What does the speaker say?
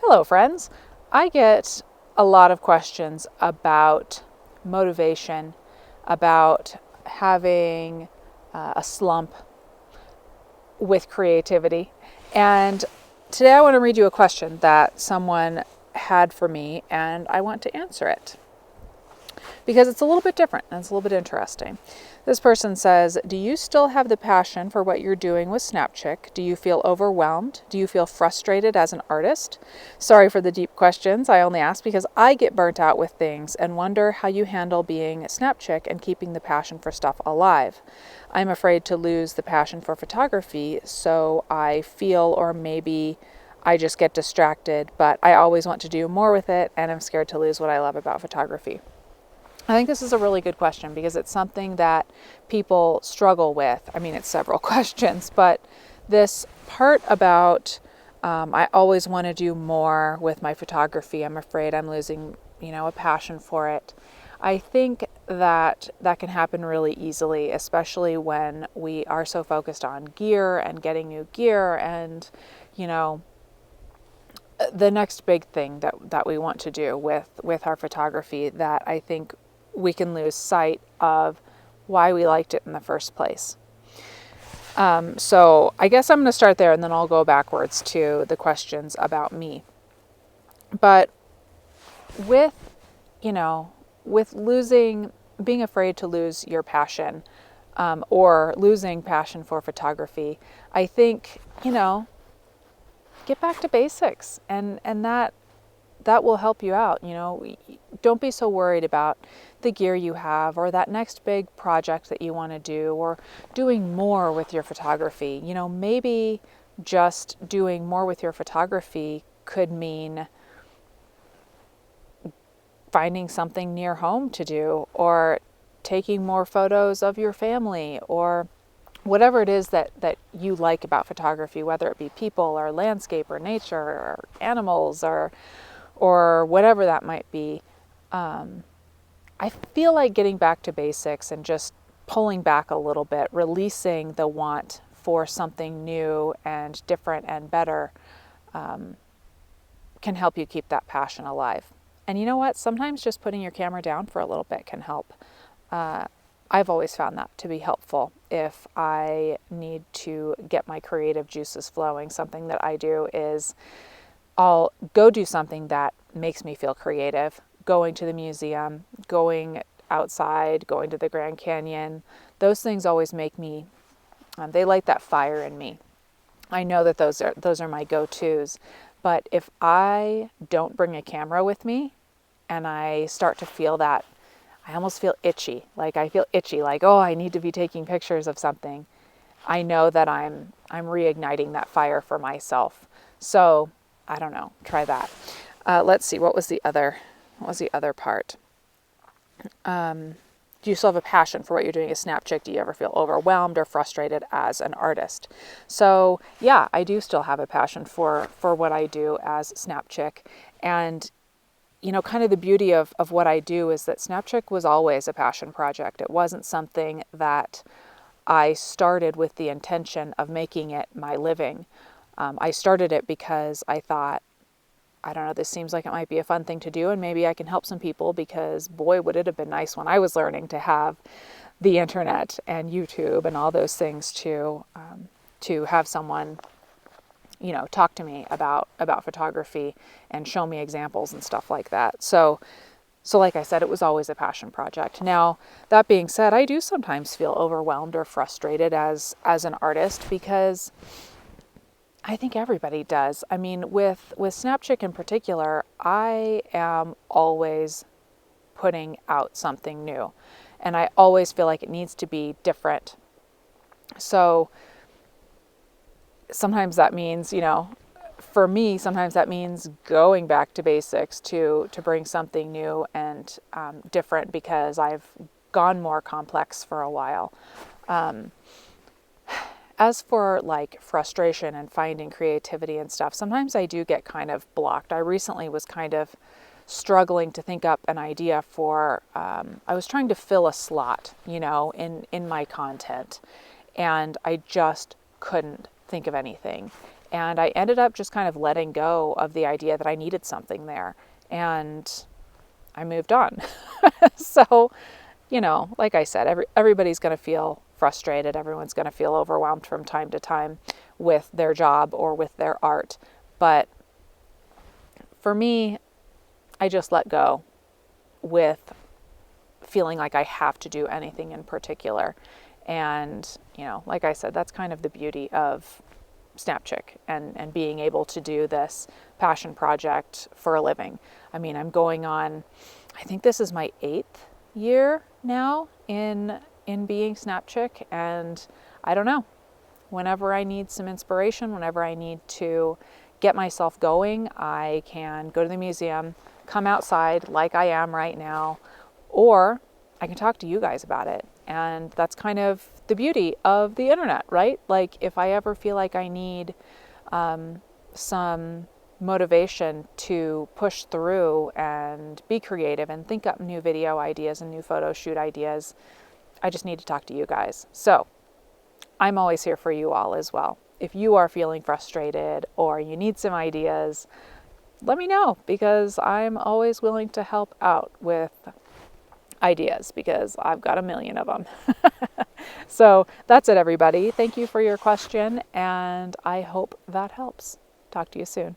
Hello, friends. I get a lot of questions about motivation, about having a slump with creativity. And today I want to read you a question that someone had for me, and I want to answer it because it's a little bit different and it's a little bit interesting. This person says, do you still have the passion for what you're doing with Snapchick? Do you feel overwhelmed? Do you feel frustrated as an artist? Sorry for the deep questions. I only ask because I get burnt out with things and wonder how you handle being Snapchick and keeping the passion for stuff alive. I'm afraid to lose the passion for photography, so I feel, or maybe I just get distracted, but I always want to do more with it, and I'm scared to lose what I love about photography. I think this is a really good question because it's something that people struggle with. I mean, it's several questions, but this part about I always want to do more with my photography. I'm afraid I'm losing, a passion for it. I think that can happen really easily, especially when we are so focused on gear and getting new gear and, the next big thing that we want to do with our photography, that I think we can lose sight of why we liked it in the first place. So I guess I'm going to start there and then I'll go backwards to the questions about me. But with being afraid to lose your passion, or losing passion for photography, I think, get back to basics and that will help you out. Don't be so worried about the gear you have or that next big project that you want to do or doing more with your photography. Maybe just doing more with your photography could mean finding something near home to do, or taking more photos of your family, or whatever it is that you like about photography, whether it be people or landscape or nature or animals or whatever that might be. I feel like getting back to basics and just pulling back a little bit, releasing the want for something new and different and better, can help you keep that passion alive. And you know what? Sometimes just putting your camera down for a little bit can help. I've always found that to be helpful if I need to get my creative juices flowing. Something that I do is I'll go do something that makes me feel creative. Going to the museum, going outside, going to the Grand Canyon. Those things always make me, they light that fire in me. I know that those are my go-tos. But if I don't bring a camera with me and I start to feel that, I almost feel itchy. Like I feel itchy, like, oh, I need to be taking pictures of something. I know that I'm reigniting that fire for myself. So I don't know, try that. Let's see, what was the other part? Do you still have a passion for what you're doing as Snapchick? Do you ever feel overwhelmed or frustrated as an artist? So yeah, I do still have a passion for what I do as Snapchick. And kind of the beauty of what I do is that Snapchick was always a passion project. It wasn't something that I started with the intention of making it my living. I started it because I thought, I don't know, this seems like it might be a fun thing to do and maybe I can help some people, because boy, would it have been nice when I was learning to have the internet and YouTube and all those things to have someone, talk to me about photography and show me examples and stuff like that. So like I said, it was always a passion project. Now, that being said, I do sometimes feel overwhelmed or frustrated as an artist, because I think everybody does. I mean, with Snapchick in particular, I am always putting out something new, and I always feel like it needs to be different. So sometimes that means, for me, sometimes that means going back to basics to bring something new and different, because I've gone more complex for a while. As for like frustration and finding creativity and stuff, sometimes I do get kind of blocked. I recently was kind of struggling to think up an idea for, I was trying to fill a slot, in my content, and I just couldn't think of anything. And I ended up just kind of letting go of the idea that I needed something there. And I moved on. So, like I said, everybody's going to feel frustrated. Everyone's going to feel overwhelmed from time to time with their job or with their art. But for me, I just let go with feeling like I have to do anything in particular. And, like I said, that's kind of the beauty of Snapchick and being able to do this passion project for a living. I mean, I'm going on, I think this is my 8th year now in being Snapchick, and I don't know. Whenever I need some inspiration, whenever I need to get myself going, I can go to the museum, come outside like I am right now, or I can talk to you guys about it. And that's kind of the beauty of the internet, right? Like if I ever feel like I need some motivation to push through and be creative and think up new video ideas and new photo shoot ideas, I just need to talk to you guys. So I'm always here for you all as well. If you are feeling frustrated or you need some ideas, let me know, because I'm always willing to help out with ideas, because I've got a million of them. So that's it, everybody. Thank you for your question, and I hope that helps. Talk to you soon.